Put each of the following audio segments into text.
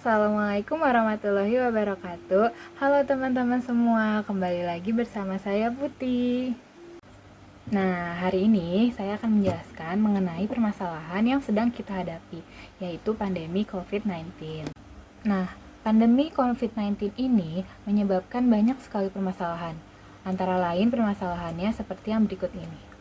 Assalamualaikum warahmatullahi wabarakatuh. Halo teman-teman semua, kembali lagi bersama saya Putih. Nah, hari ini saya akan menjelaskan mengenai permasalahan yang sedang kita hadapi, yaitu pandemi COVID-19. Nah, pandemi COVID-19 ini menyebabkan banyak sekali permasalahan. Antara lain permasalahannya seperti yang berikut ini.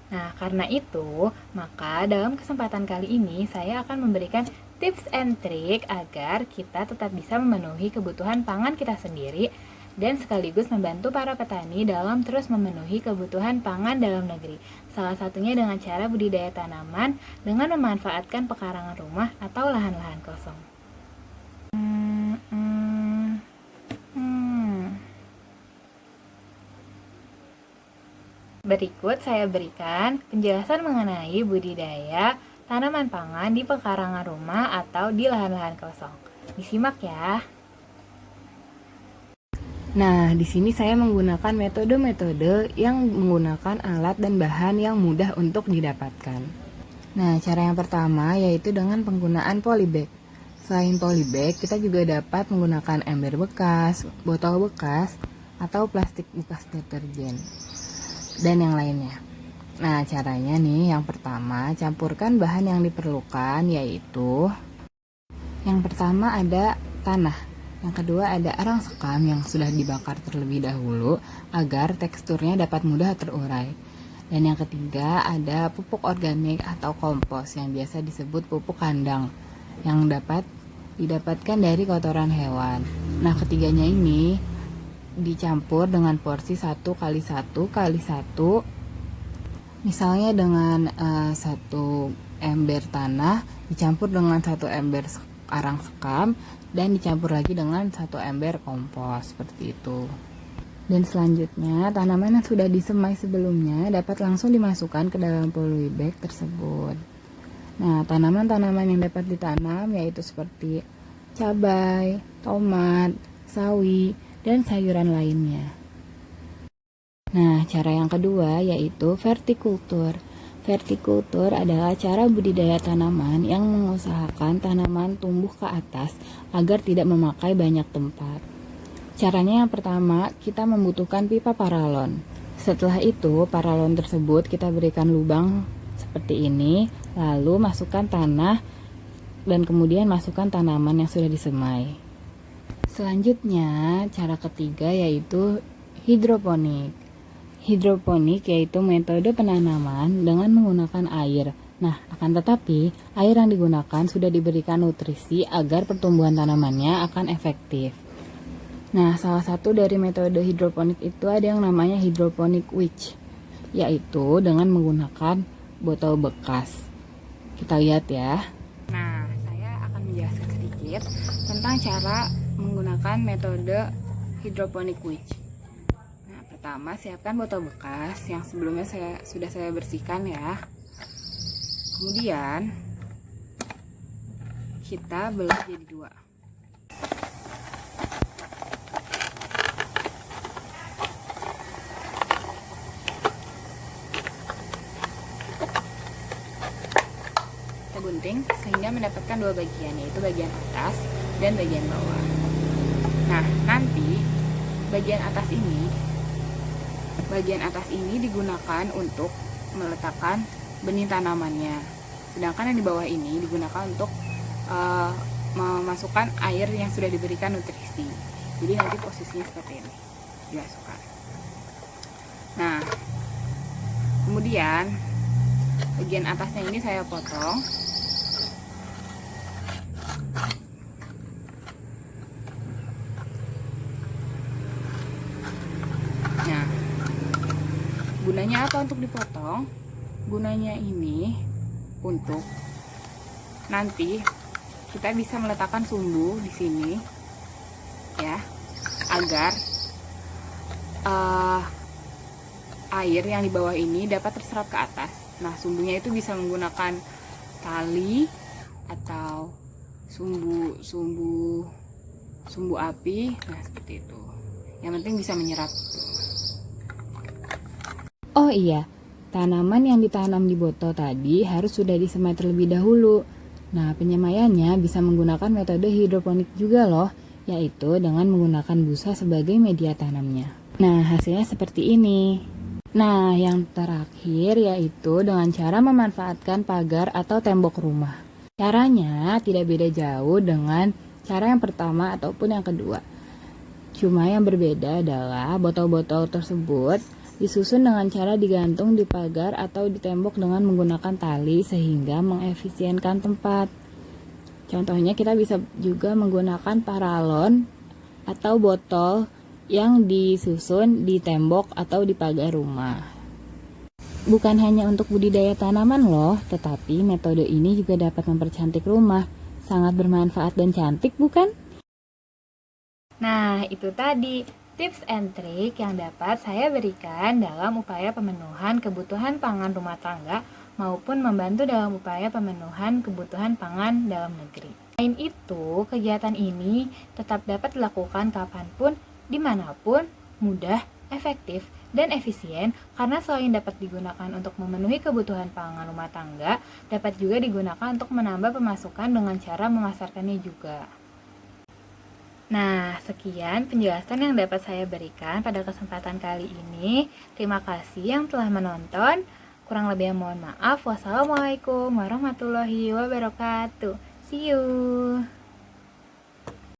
Nah, karena itu, maka dalam kesempatan kali ini saya akan memberikan tips and trik agar kita tetap bisa memenuhi kebutuhan pangan kita sendiri dan sekaligus membantu para petani dalam terus memenuhi kebutuhan pangan dalam negeri. Salah satunya dengan cara budidaya tanaman dengan memanfaatkan pekarangan rumah atau lahan-lahan kosong. Berikut saya berikan penjelasan mengenai budidaya tanaman pangan di pekarangan rumah atau di lahan-lahan kosong. Disimak ya. Nah, di sini saya menggunakan metode-metode yang menggunakan alat dan bahan yang mudah untuk didapatkan. Nah, cara yang pertama yaitu dengan penggunaan polybag. Selain polybag, kita juga dapat menggunakan ember bekas, botol bekas, atau plastik bekas deterjen dan yang lainnya. Nah, caranya nih, yang pertama, campurkan bahan yang diperlukan, yaitu yang pertama ada tanah, yang kedua ada arang sekam yang sudah dibakar terlebih dahulu agar teksturnya dapat mudah terurai, dan yang ketiga ada pupuk organik atau kompos yang biasa disebut pupuk kandang yang dapat didapatkan dari kotoran hewan. Nah, ketiganya ini dicampur dengan porsi 1 kali 1 kali 1, misalnya dengan 1 ember tanah dicampur dengan 1 ember arang sekam dan dicampur lagi dengan 1 ember kompos, seperti itu. Dan selanjutnya tanaman yang sudah disemai sebelumnya dapat langsung dimasukkan ke dalam polybag tersebut. Nah, tanaman-tanaman yang dapat ditanam yaitu seperti cabai, tomat, sawi, dan sayuran lainnya. Nah, cara yang kedua yaitu vertikultur. Vertikultur adalah cara budidaya tanaman yang mengusahakan tanaman tumbuh ke atas agar tidak memakai banyak tempat. Caranya yang pertama, kita membutuhkan pipa paralon. Setelah itu, paralon tersebut kita berikan lubang seperti ini, lalu masukkan tanah dan kemudian masukkan tanaman yang sudah disemai. Selanjutnya, cara ketiga yaitu hidroponik. Hidroponik yaitu metode penanaman dengan menggunakan air. Nah, akan tetapi, air yang digunakan sudah diberikan nutrisi agar pertumbuhan tanamannya akan efektif. Nah, salah satu dari metode hidroponik itu ada yang namanya hidroponik witch, yaitu dengan menggunakan botol bekas. Kita lihat ya. Nah, saya akan menjelaskan sedikit tentang cara menggunakan metode hidroponik witch. Nah, pertama siapkan botol bekas yang sebelumnya sudah saya bersihkan ya. Kemudian kita belah jadi 2. Kita gunting sehingga mendapatkan 2 bagian, yaitu bagian atas dan bagian bawah. Nah, nanti bagian atas ini digunakan untuk meletakkan benih tanamannya, sedangkan yang di bawah ini digunakan untuk memasukkan air yang sudah diberikan nutrisi. Jadi nanti posisinya seperti ini dimasukkan. Nah, kemudian bagian atasnya ini saya potong. Nah, gunanya apa untuk dipotong? Gunanya ini untuk nanti kita bisa meletakkan sumbu di sini ya, agar air yang di bawah ini dapat terserap ke atas. Nah, sumbunya itu bisa menggunakan tali atau sumbu api. Nah, seperti itu. Yang penting bisa menyerap. Oh iya, Tanaman yang ditanam di botol tadi harus sudah disemai terlebih dahulu. Nah, penyemaiannya bisa menggunakan metode hidroponik juga loh, yaitu dengan menggunakan busa sebagai media tanamnya. Nah, hasilnya seperti ini. Nah, yang terakhir yaitu dengan cara memanfaatkan pagar atau tembok rumah. Caranya tidak beda jauh dengan cara yang pertama ataupun yang kedua. Cuma yang berbeda adalah botol-botol tersebut disusun dengan cara digantung di pagar atau di tembok dengan menggunakan tali sehingga mengefisienkan tempat. Contohnya kita bisa juga menggunakan paralon atau botol yang disusun di tembok atau di pagar rumah. Bukan hanya untuk budidaya tanaman loh, tetapi metode ini juga dapat mempercantik rumah. Sangat bermanfaat dan cantik bukan? Nah, itu tadi tips and trik yang dapat saya berikan dalam upaya pemenuhan kebutuhan pangan rumah tangga maupun membantu dalam upaya pemenuhan kebutuhan pangan dalam negeri. Selain itu, kegiatan ini tetap dapat dilakukan kapanpun, dimanapun, mudah, efektif, dan efisien karena selain dapat digunakan untuk memenuhi kebutuhan pangan rumah tangga, dapat juga digunakan untuk menambah pemasukan dengan cara memasarkannya juga. Nah, sekian penjelasan yang dapat saya berikan pada kesempatan kali ini. Terima kasih yang telah menonton. Kurang lebih mohon maaf. Wassalamualaikum warahmatullahi wabarakatuh. See you.